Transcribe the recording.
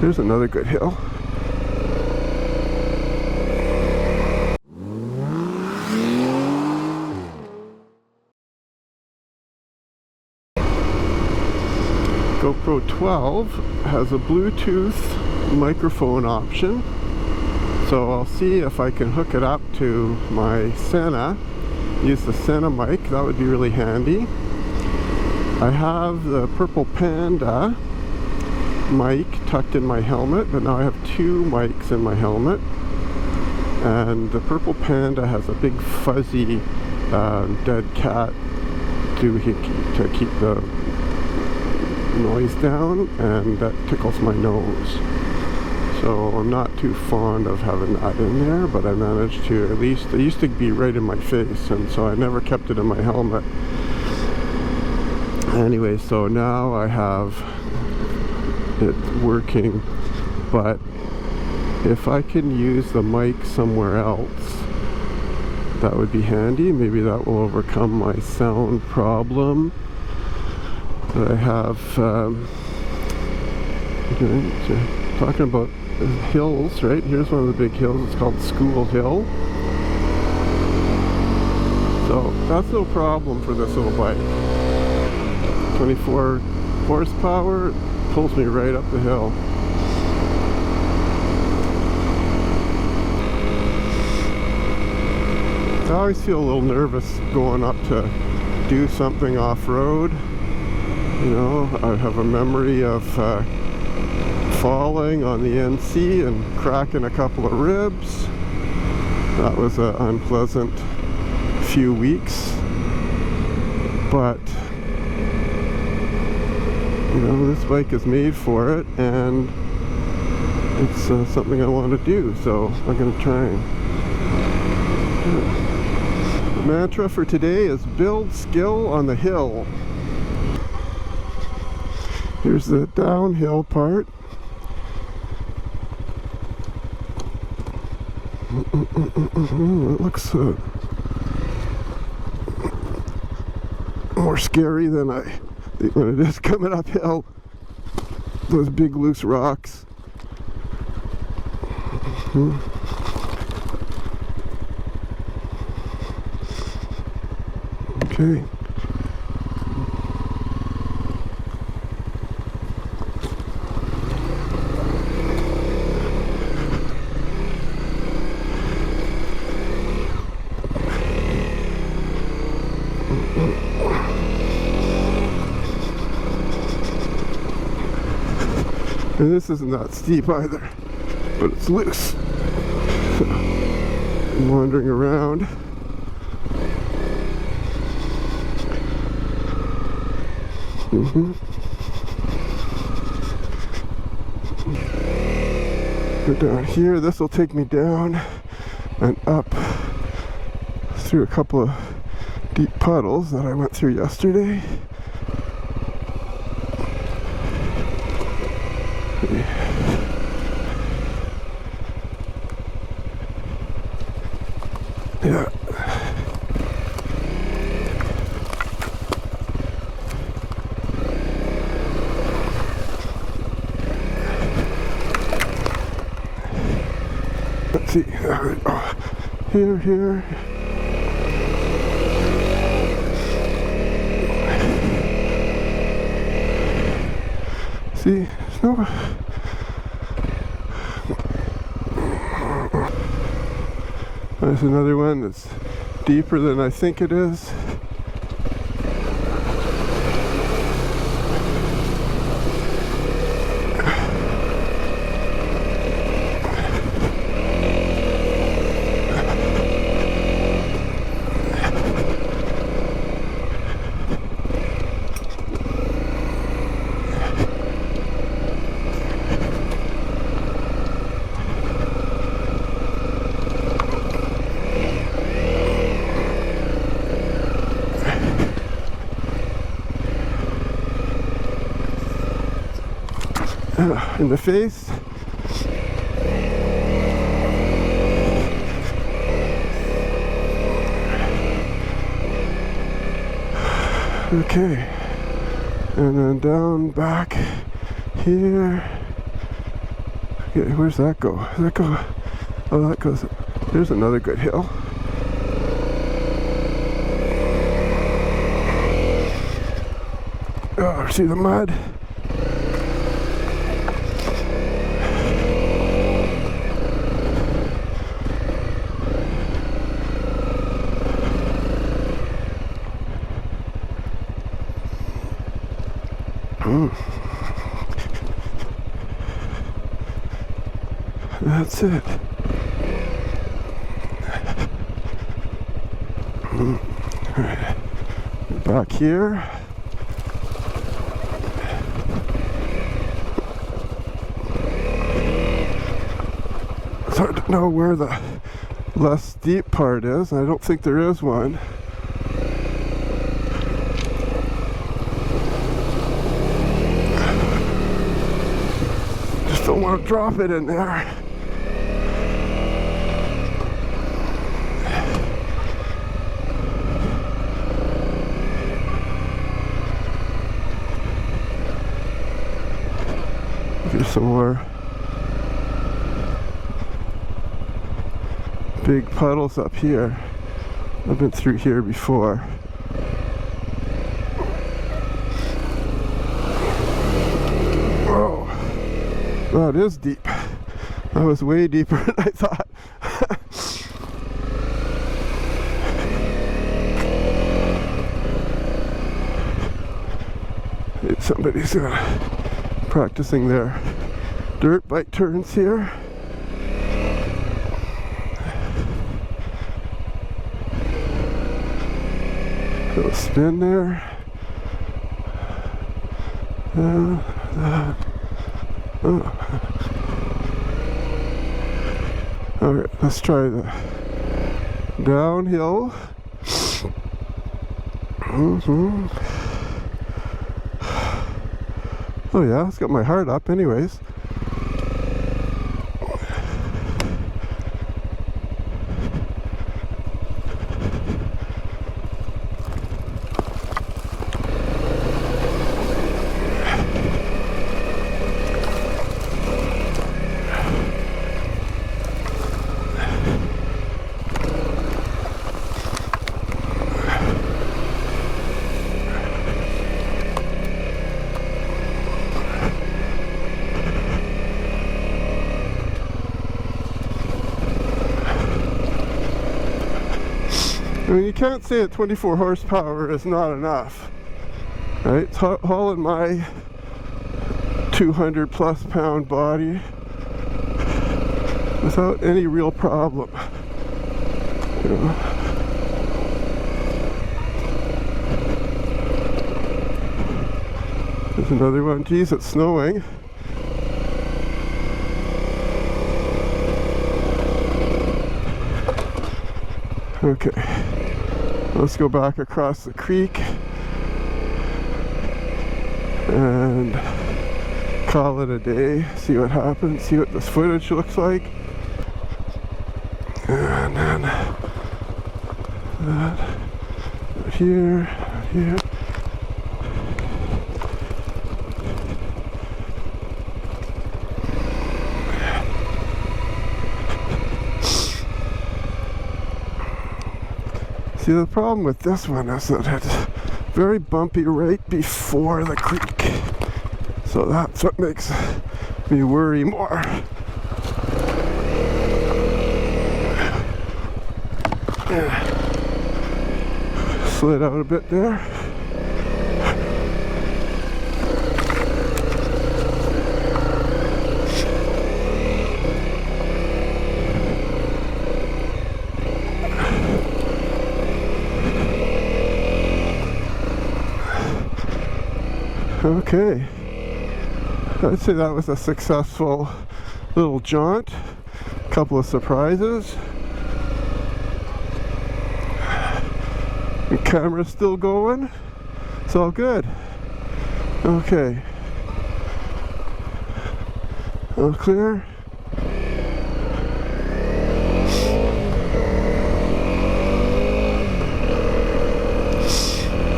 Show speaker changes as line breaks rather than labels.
Here's another good hill. GoPro 12 has a Bluetooth microphone option, so I'll see if I can hook it up to my Sena, use the Sena mic. That would be really handy. I have the Purple Panda mic tucked in my helmet, but now I have two mics in my helmet, and the Purple Panda has a big fuzzy dead cat to keep the noise down, and that tickles my nose. So I'm not too fond of having that in there, but I managed to, at least, it used to be right in my face, and so I never kept it in my helmet. Anyway, so now I have it working, but if I can use the mic somewhere else, that would be handy. Maybe that will overcome my sound problem that I have. Talking about hills, right? Here's one of the big hills. It's called School Hill. So that's no problem for this little bike. 24 horsepower, pulls me right up the hill. I always feel a little nervous going up to do something off-road. You know, I have a memory of falling on the NC and cracking a couple of ribs. That was an unpleasant few weeks, but you know, this bike is made for it, and it's something I want to do, so I'm going to try and the mantra for today is build skill on the hill. Here's the downhill part. It looks more scary than when it is coming uphill. Those big loose rocks. Okay. And this isn't that steep either, but it's loose. I'm wandering around. Go down here. This will take me down and up through a couple of deep puddles that I went through yesterday. Yeah. Let's see. Here. See, no. There's another one that's deeper than I think it is. In the face. Okay, and then down back here, Okay, where's that go? Does that go? Oh, that goes. There's another good hill. Oh, see the mud? That's it. Alright. Back here. It's hard to know where the less steep part is. I don't think there is one. Just don't want to drop it in there. Here's some more big puddles up here. I've been through here before. Whoa, that is deep. That was way deeper than I thought. Somebody's practicing their dirt bike turns here. Little spin there. Alright, let's try the downhill. Oh yeah, it's got my heart up anyways. I mean, you can't say that 24 horsepower is not enough, right? It's hauling my 200 plus pound body without any real problem, you know? There's another one. Geez, it's snowing. Okay. Let's go back across the creek and call it a day, see what happens, see what this footage looks like. And then that here, here. See, the problem with this one is that it's very bumpy right before the creek. So that's what makes me worry more. Slid out a bit there. Okay, I'd say that was a successful little jaunt. A couple of surprises. The camera's still going. It's all good. Okay. All clear.